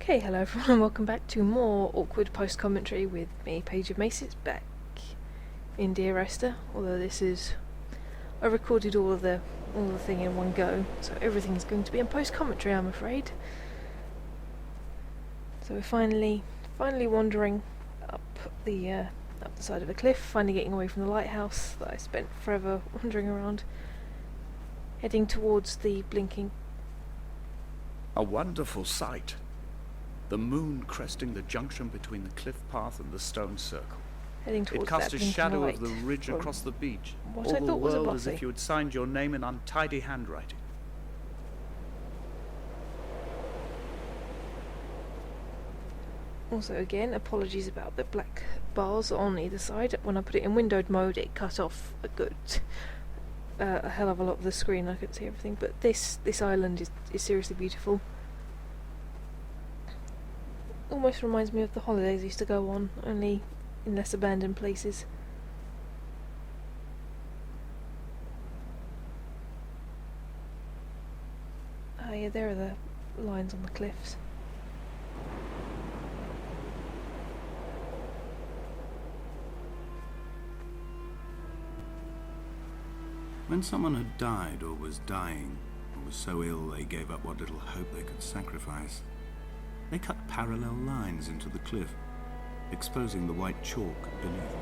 Okay, hello everyone and welcome back to more awkward post-commentary with me, Paigeofmaces, back in Dear Esther. Although I recorded all the thing in one go, so everything's going to be in post-commentary, I'm afraid. So we're finally wandering up the side of a cliff, finally getting away from the lighthouse that I spent forever wandering around, heading towards the blinking. A wonderful sight. The moon cresting the junction between the cliff path and the stone circle. Heading towards it cast that a shadow light of the ridge across the beach. What all I the thought was a world as bossy. if you had signed your name in untidy handwriting. Also, again, apologies about the black bars on either side. When I put it in windowed mode, it cut off a hell of a lot of the screen. I couldn't see everything, but this island is seriously beautiful. Almost reminds me of the holidays I used to go on, only in less abandoned places. Ah, yeah, there are the lines on the cliffs. When someone had died or was dying, or was so ill they gave up what little hope they could sacrifice, they cut parallel lines into the cliff, exposing the white chalk beneath.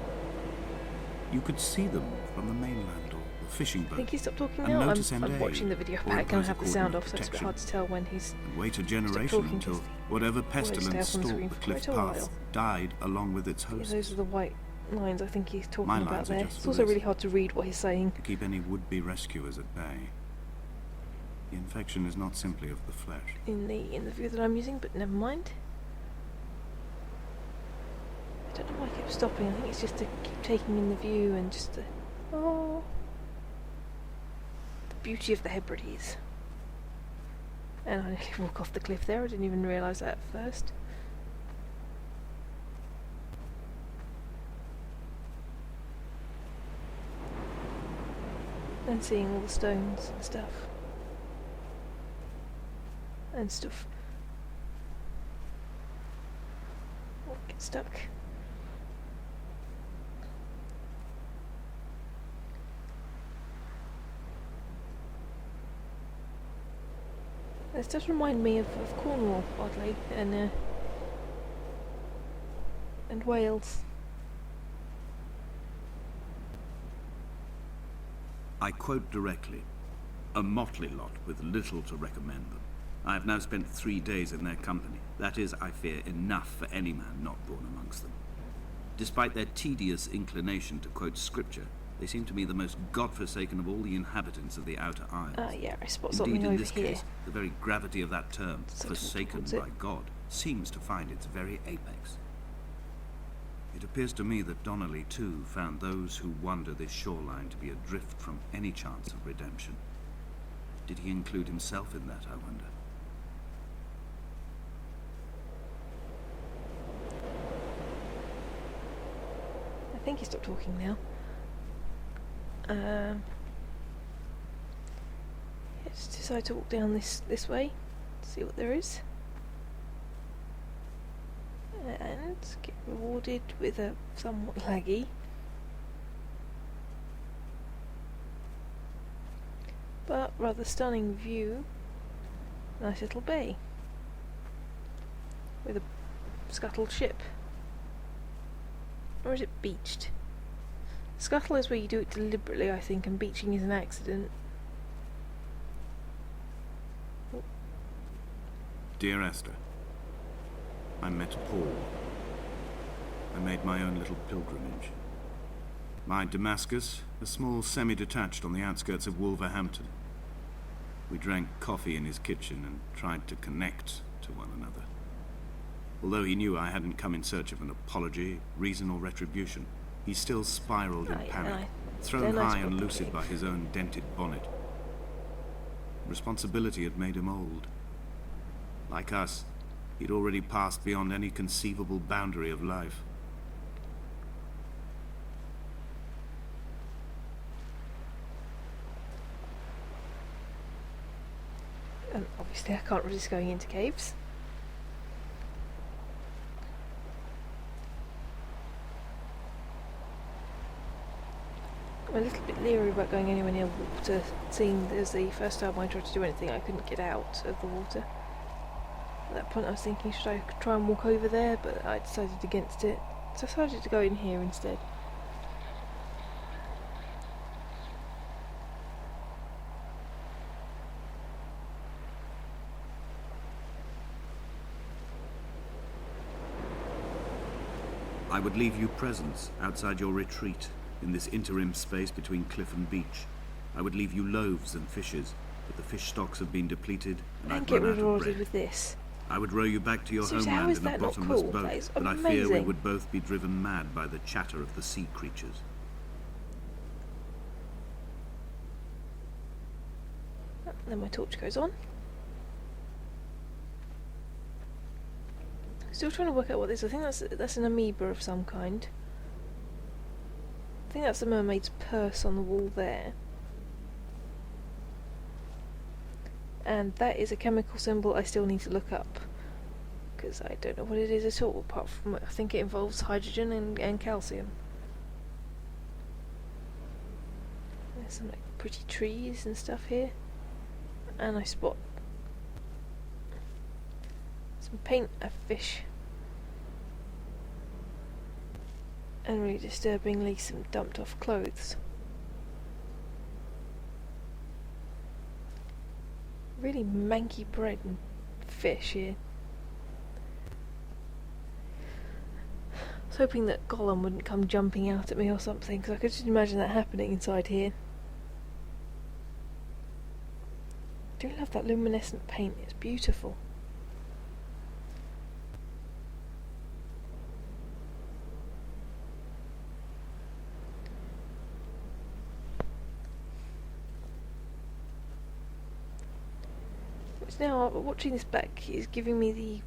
You could see them from the mainland or the fishing boat. I think he stopped talking and now. notice I'm watching the video back and I have the sound off, so it's a bit hard to tell when he's and wait a generation until whatever pestilence stalked the cliff paths died along with its hosts. Yeah, those are the white lines I think he's talking My about lines are there. just It's for also this. really hard to read what he's saying. To keep any would-be rescuers at bay. The infection is not simply of the flesh. In the view that I'm using, but never mind. I don't know why I kept stopping. I think it's just to keep taking in the view and just to... Oh... The beauty of the Hebrides. And I nearly walk off the cliff there. I didn't even realise that at first. And seeing all the stones and stuff. And stuff. Oh, get stuck. This does remind me of Cornwall, oddly, and Wales. I quote directly, a motley lot with little to recommend them. I have now spent 3 days in their company. That is, I fear, enough for any man not born amongst them. Despite their tedious inclination to quote scripture, they seem to me the most godforsaken of all the inhabitants of the outer isles. Yeah, I spot Indeed, something in over this here. case, the very gravity of that term, So forsaken towards it. by God, seems to find its very apex. It appears to me that Donnelly, too, found those who wander this shoreline to be adrift from any chance of redemption. Did he include himself in that, I wonder? I think he stopped talking now. Let's decide to walk down this way, see what there is, and get rewarded with a somewhat laggy but rather stunning view. Nice little bay with a scuttled ship. Or is it beached? Scuttle is where you do it deliberately, I think, and beaching is an accident. Dear Esther, I met Paul. I made my own little pilgrimage. My Damascus, a small semi-detached on the outskirts of Wolverhampton. We drank coffee in his kitchen and tried to connect to one another. Although he knew I hadn't come in search of an apology, reason or retribution, he still spiraled in panic, thrown high and lucid by his own dented bonnet. Responsibility had made him old. Like us, he'd already passed beyond any conceivable boundary of life. And obviously I can't resist going into caves. I'm a little bit leery about going anywhere near water, seeing as the first time I tried to do anything I couldn't get out of the water. At that point I was thinking, should I try and walk over there, but I decided against it. So I decided to go in here instead. I would leave you presents outside your retreat, in this interim space between cliff and beach. I would leave you loaves and fishes, but the fish stocks have been depleted, and I've get run out of rewarded bread. with this. I would row you back to your Seriously, how homeland is in a that not bottomless cool? boat, That is but I fear we amazing. would both be driven mad by the chatter of the sea creatures. Then my torch goes on. Still trying to work out what this is. I think that's an amoeba of some kind. I think that's the mermaid's purse on the wall there. And that is a chemical symbol I still need to look up, because I don't know what it is at all, apart from I think it involves hydrogen and calcium. There's some like pretty trees and stuff here. And I spot some paint of fish. And really disturbingly some dumped off clothes. Really manky bread and fish here. I was hoping that Gollum wouldn't come jumping out at me or something, because I could just imagine that happening inside here. I do love that luminescent paint, it's beautiful. Which now, watching this back is giving me the...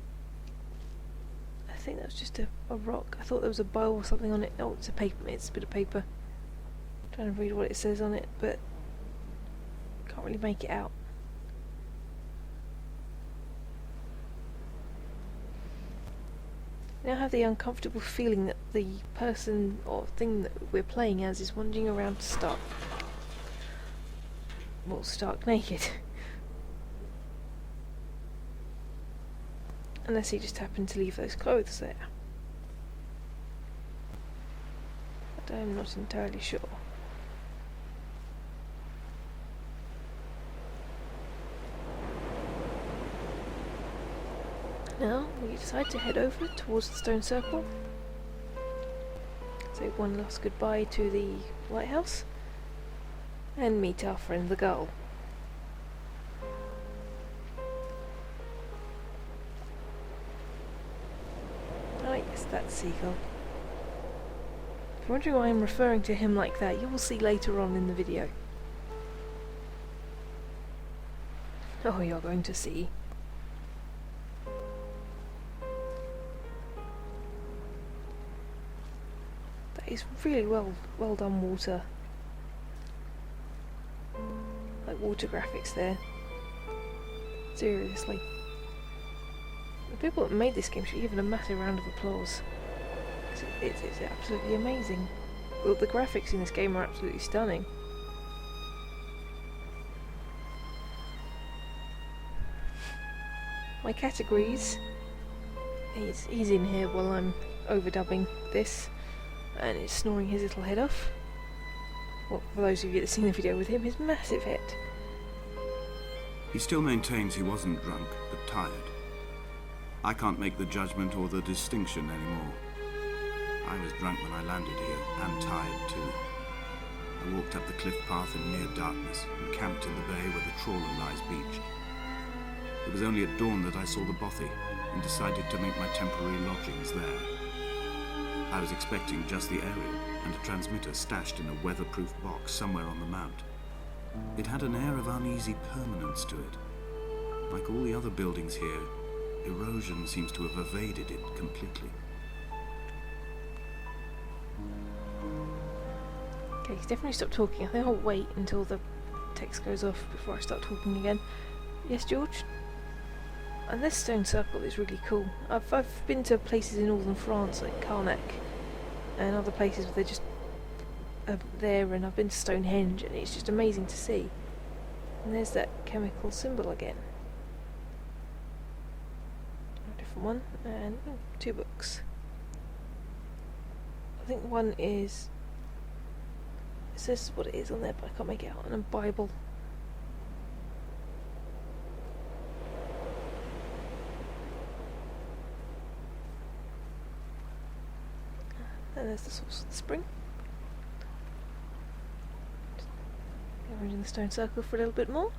I think that was just a rock. I thought there was a bow or something on it. Oh, it's a paper. It's a bit of paper. I'm trying to read what it says on it, but can't really make it out. Now I have the uncomfortable feeling that the person or thing that we're playing as is wandering around stark naked. Unless he just happened to leave those clothes there. But I'm not entirely sure. Now we decide to head over towards the stone circle. Say one last goodbye to the lighthouse. And meet our friend the gull. Ah yes, that's Seagull. If you're wondering why I'm referring to him like that, you will see later on in the video. Oh, you're going to see. That is really well done water. Like water graphics there. Seriously. The people that made this game should be given a massive round of applause. It's absolutely amazing. Well, the graphics in this game are absolutely stunning. My categories. He's in here while I'm overdubbing this, and he's snoring his little head off. Well, for those of you that have seen the video with him, his massive head. He still maintains he wasn't drunk, but tired. I can't make the judgment or the distinction anymore. I was drunk when I landed here, and tired too. I walked up the cliff path in near darkness, and camped in the bay where the trawler lies beached. It was only at dawn that I saw the bothy, and decided to make my temporary lodgings there. I was expecting just the area, and a transmitter stashed in a weatherproof box somewhere on the mount. It had an air of uneasy permanence to it. Like all the other buildings here, erosion seems to have evaded it completely. Okay, he's definitely stopped talking. I think I'll wait until the text goes off before I start talking again. Yes, George? And this stone circle is really cool. I've been to places in northern France like Carnac and other places where they're just there, and I've been to Stonehenge, and it's just amazing to see. And there's that chemical symbol again. A different one, and 2 books. I think one is... It says what it is on there, but I can't make it out. And a Bible. And there's the source of the spring. Arranging the stone circle for a little bit more.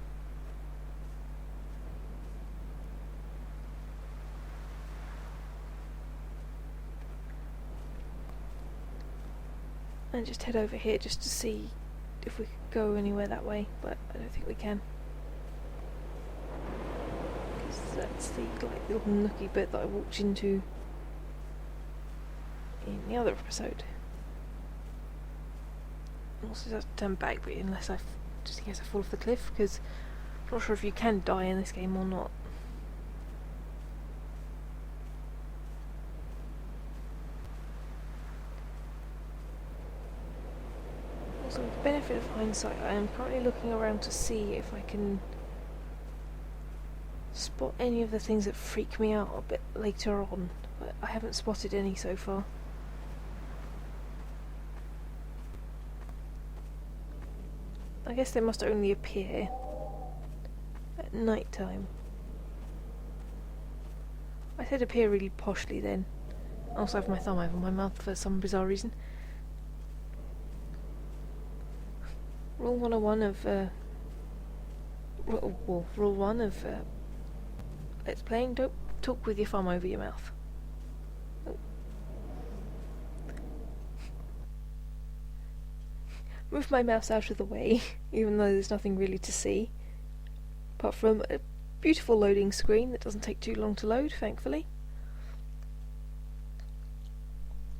And just head over here just to see if we could go anywhere that way, but I don't think we can. Because that's the little nooky bit that I walked into in the other episode. Also have to turn back, but just in case I fall off the cliff, because I'm not sure if you can die in this game or not. Also, with the benefit of hindsight, I am currently looking around to see if I can spot any of the things that freak me out a bit later on, but I haven't spotted any so far. I guess they must only appear at night time. I said appear really poshly then. I also have my thumb over my mouth for some bizarre reason. Rule 101 of Rule 1 of Let's Playing: don't talk with your thumb over your mouth. Move my mouse out of the way, even though there's nothing really to see, apart from a beautiful loading screen that doesn't take too long to load, thankfully.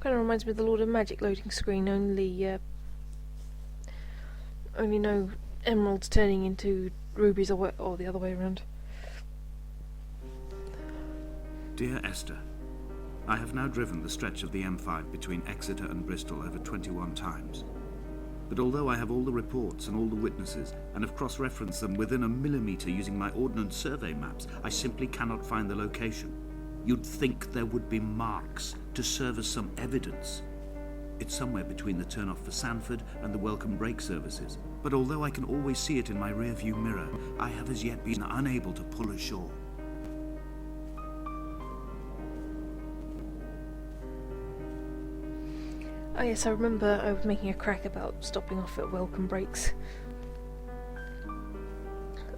Kind of reminds me of the Lord of Magic loading screen, only no emeralds turning into rubies or the other way around. Dear Esther, I have now driven the stretch of the M5 between Exeter and Bristol over 21 times. But although I have all the reports and all the witnesses, and have cross-referenced them within a millimetre using my Ordnance Survey maps, I simply cannot find the location. You'd think there would be marks to serve as some evidence. It's somewhere between the turn-off for Sanford and the welcome break services. But although I can always see it in my rear-view mirror, I have as yet been unable to pull ashore. Oh yes, I remember I was making a crack about stopping off at welcome breaks.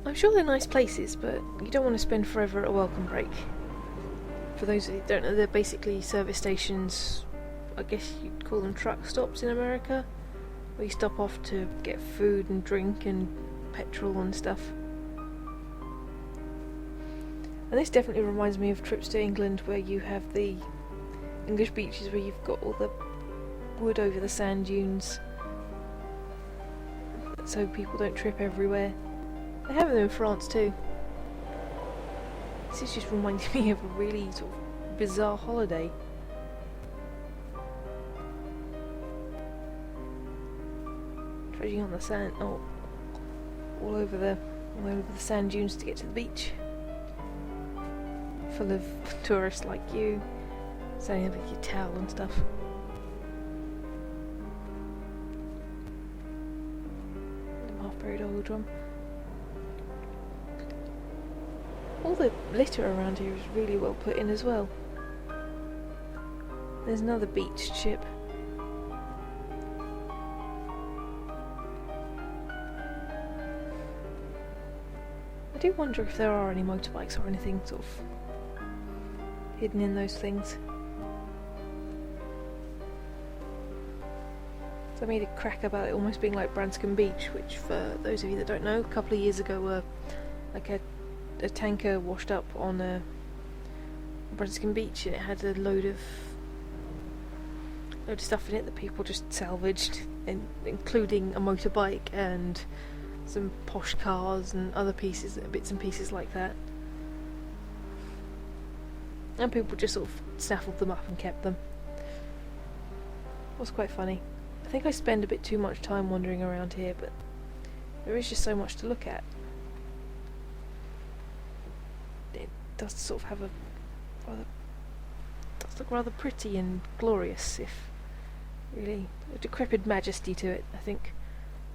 I'm sure they're nice places, but you don't want to spend forever at a welcome break. For those of you who don't know, they're basically service stations, I guess you'd call them truck stops in America, where you stop off to get food and drink and petrol and stuff. And this definitely reminds me of trips to England, where you have the English beaches where you've got all the wood over the sand dunes so people don't trip everywhere. They have them in France too. This is just reminding me of a really sort of bizarre holiday. Trudging on the sand, all over the sand dunes to get to the beach, full of tourists like you, standing there with your towel and stuff. Buried oil drum. All the litter around here is really well put in as well. There's another beached ship. I do wonder if there are any motorbikes or anything sort of hidden in those things. So I made a crack about it almost being like Branscombe Beach, which for those of you that don't know, a couple of years ago like a tanker washed up on Branscombe Beach, and it had a load of stuff in it that people just salvaged, including a motorbike and some posh cars and other bits and pieces like that. And people just sort of snaffled them up and kept them. It was quite funny. I think I spend a bit too much time wandering around here, but there is just so much to look at. It does sort of have a rather, does look rather pretty and glorious, if really a decrepit majesty to it, I think.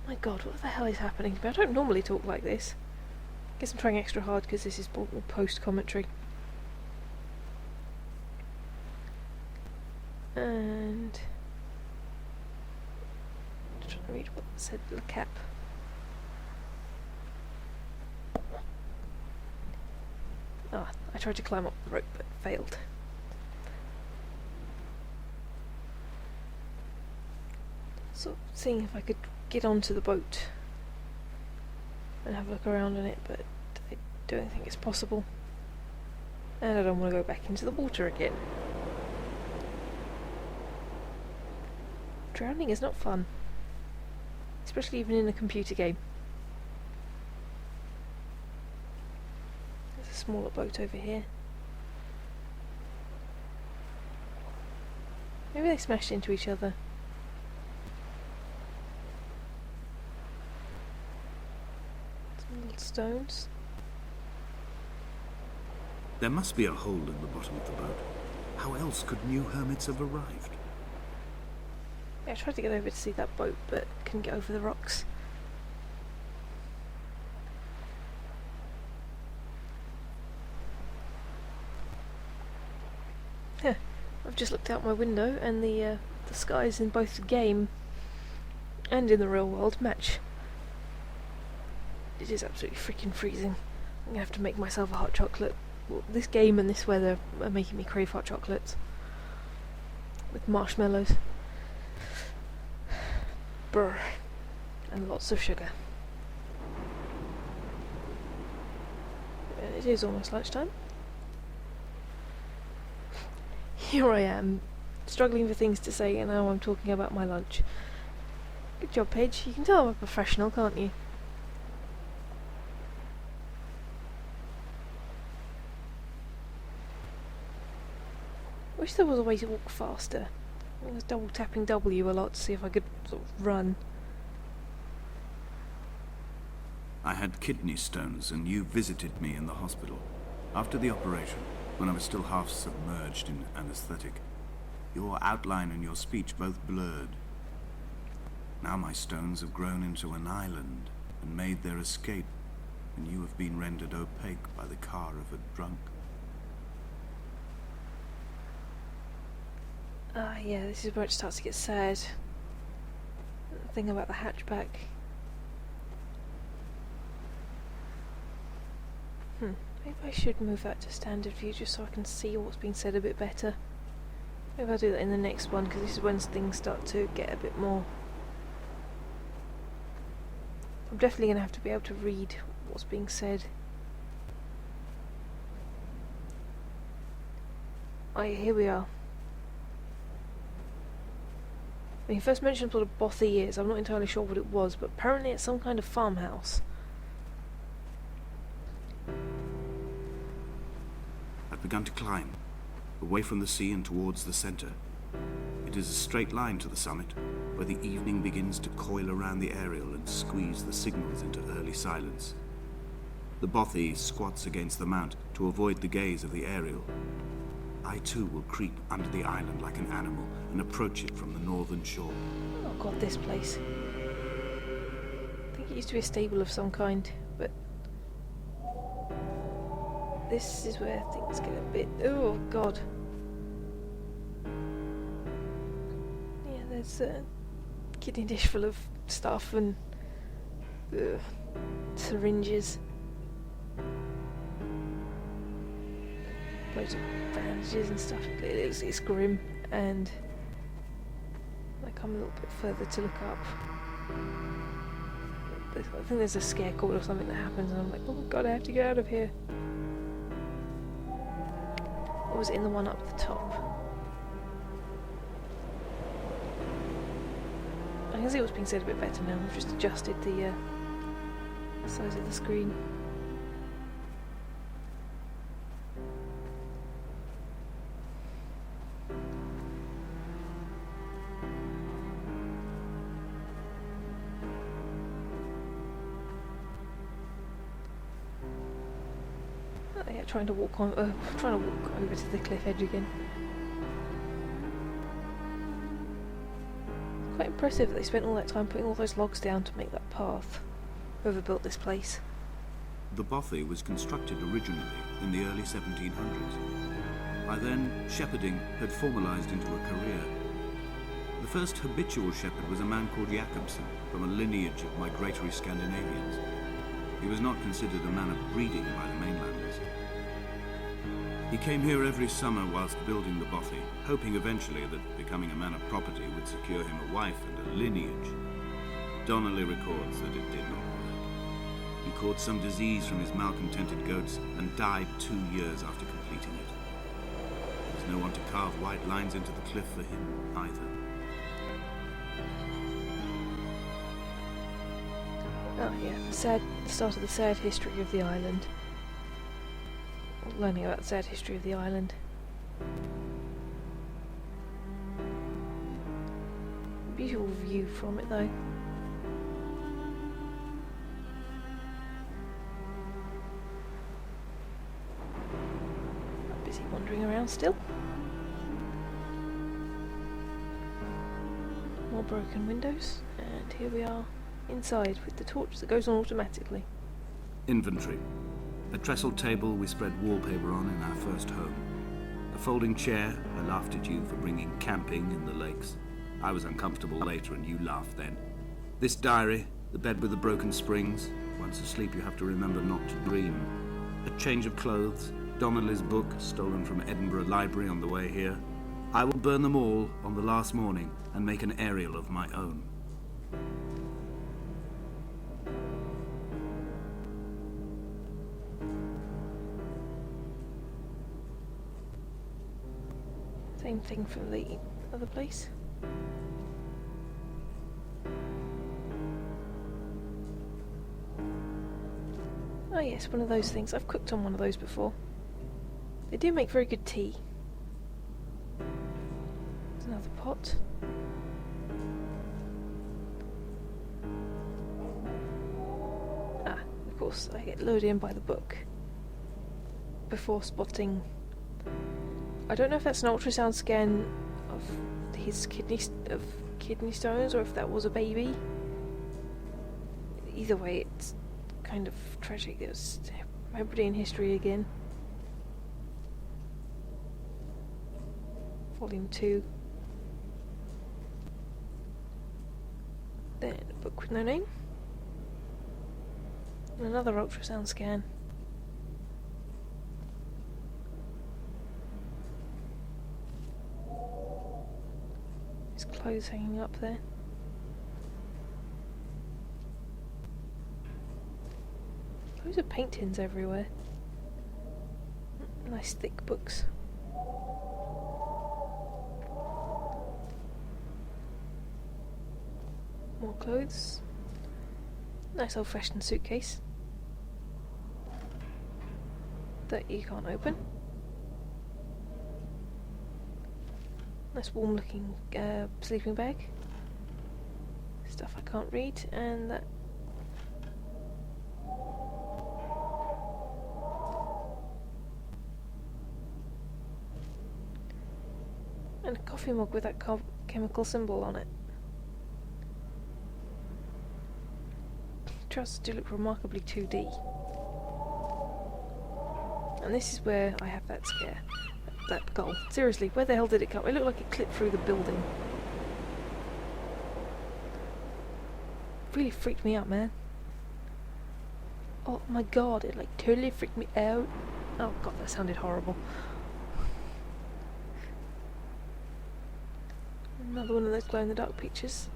My god, what the hell is happening to me? I don't normally talk like this. I guess I'm trying extra hard because this is post-commentary. And I'm trying to read what said Le Cap. Ah, I tried to climb up the rope but failed. So seeing if I could get onto the boat and have a look around in it, but I don't think it's possible. And I don't want to go back into the water again. Drowning is not fun. Especially even in a computer game. There's a smaller boat over here. Maybe they smashed into each other. Some little stones. There must be a hole in the bottom of the boat. How else could new hermits have arrived? Yeah, I tried to get over to see that boat, but couldn't get over the rocks. Yeah, I've just looked out my window, and the skies in both the game and in the real world match. It is absolutely freaking freezing. I'm gonna have to make myself a hot chocolate. Well, this game and this weather are making me crave hot chocolates with marshmallows. Brr. And lots of sugar. And it is almost lunchtime. Here I am, struggling for things to say, and now I'm talking about my lunch. Good job, Paige. You can tell I'm a professional, can't you? Wish there was a way to walk faster. I was double tapping W a lot to see if I could sort of run. I had kidney stones, and you visited me in the hospital. After the operation, when I was still half submerged in anesthetic, your outline and your speech both blurred. Now my stones have grown into an island and made their escape, and you have been rendered opaque by the car of a drunk. Ah, yeah, this is where it starts to get sad. The thing about the hatchback. Maybe I should move that to standard view just so I can see what's being said a bit better. Maybe I'll do that in the next one, because this is when things start to get a bit more... I'm definitely going to have to be able to read what's being said. Oh yeah, here we are. When he first mentioned what a bothy is, I'm not entirely sure what it was, but apparently it's some kind of farmhouse. I've begun to climb, away from the sea and towards the center. It is a straight line to the summit, where the evening begins to coil around the aerial and squeeze the signals into early silence. The bothy squats against the mount to avoid the gaze of the aerial. I too will creep under the island like an animal and approach it from the northern shore. Oh god, this place. I think it used to be a stable of some kind, but... this is where things get a bit... oh god. Yeah, there's a kidney dish full of stuff and... syringes. Loads of bandages and stuff. It's grim, and I come a little bit further to look up. I think there's a scare call or something that happens, and I'm like, oh my god, I have to get out of here. Or was it in the one up the top? I can see what's being said a bit better now. I've just adjusted the size of the screen. yeah, trying to walk over to the cliff edge again. Quite impressive that they spent all that time putting all those logs down to make that path. Whoever built this place. The bothy was constructed originally in the early 1700s. By then, shepherding had formalised into a career. The first habitual shepherd was a man called Jacobsen, from a lineage of migratory Scandinavians. He was not considered a man of breeding by the mainlanders. He came here every summer whilst building the bothy, hoping eventually that becoming a man of property would secure him a wife and a lineage. Donnelly records that it did not work. He caught some disease from his malcontented goats and died 2 years after completing it. There was no one to carve white lines into the cliff for him either. Oh yeah, the start of the sad history of the island. Learning about the sad history of the island. Beautiful view from it though. I'm busy wandering around still. More broken windows, and here we are inside with the torch that goes on automatically. Inventory. A trestle table we spread wallpaper on in our first home. A folding chair. I laughed at you for bringing camping in the lakes. I was uncomfortable later and you laughed then. This diary, the bed with the broken springs. Once asleep you have to remember not to dream. A change of clothes. Donnelly's book, stolen from Edinburgh Library on the way here. I will burn them all on the last morning and make an aerial of my own. Same thing from the other place. Oh yes, one of those things. I've cooked on one of those before. They do make very good tea. There's another pot. Ah, of course, I get lured in by the book before spotting. I don't know if that's an ultrasound scan of his kidney stones or if that was a baby. Either way, it's kind of tragic. It was Hebridean history again. Volume 2. Then a book with no name. And another ultrasound scan. His clothes hanging up there. Loads of paint tins everywhere. Nice thick books. More clothes. Nice old-fashioned suitcase that you can't open. Nice warm-looking sleeping bag. Stuff I can't read, and that. And a coffee mug with that chemical symbol on it. Trousers do look remarkably 2D. And this is where I have that scare. That goal. Seriously, where the hell did it come? It looked like it clipped through the building. Really freaked me out, man. Oh my god, it like totally freaked me out. Oh god, that sounded horrible. Another one of those glow-in-the-dark pictures.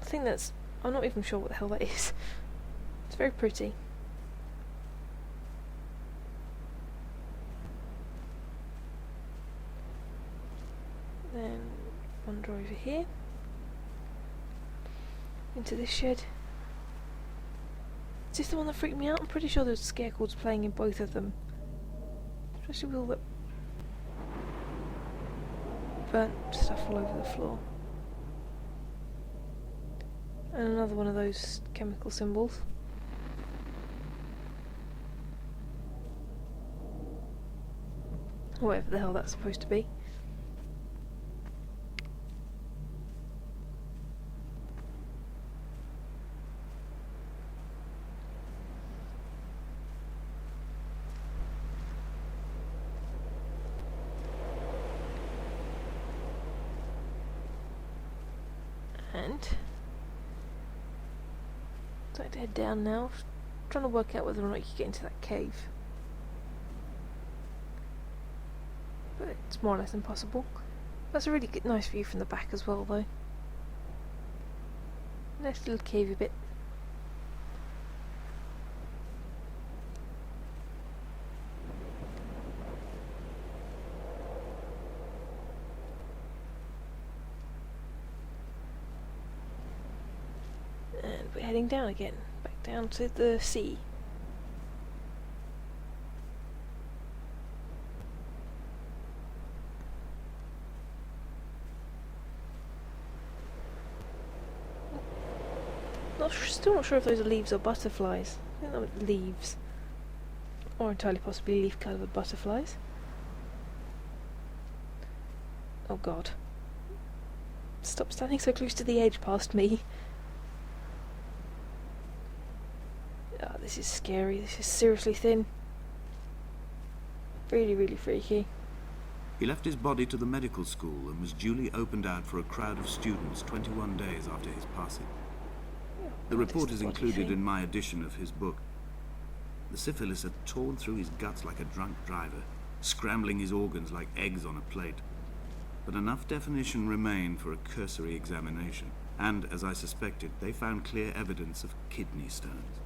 I think that's... I'm not even sure what the hell that is. It's very pretty. Then wander over here. Into this shed. Is this the one that freaked me out? I'm pretty sure there's scare chords playing in both of them. Especially with all that burnt stuff all over the floor. And another one of those chemical symbols. Whatever the hell that's supposed to be. And I'd like to head down now, trying to work out whether or not you can get into that cave. But it's more or less impossible. That's a really good, nice view from the back as well, though. Nice little cavey bit. And we're heading down again, back down to the sea. Still not sure if those are leaves or butterflies. I think they're leaves. Or entirely possibly leaf-coloured butterflies. Oh god. Stop standing so close to the edge past me. Oh, this is scary. This is seriously thin. Really, really freaky. He left his body to the medical school and was duly opened out for a crowd of students 21 days after his passing. The report is included in my edition of his book. The syphilis had torn through his guts like a drunk driver, scrambling his organs like eggs on a plate. But enough definition remained for a cursory examination, and, as I suspected, they found clear evidence of kidney stones.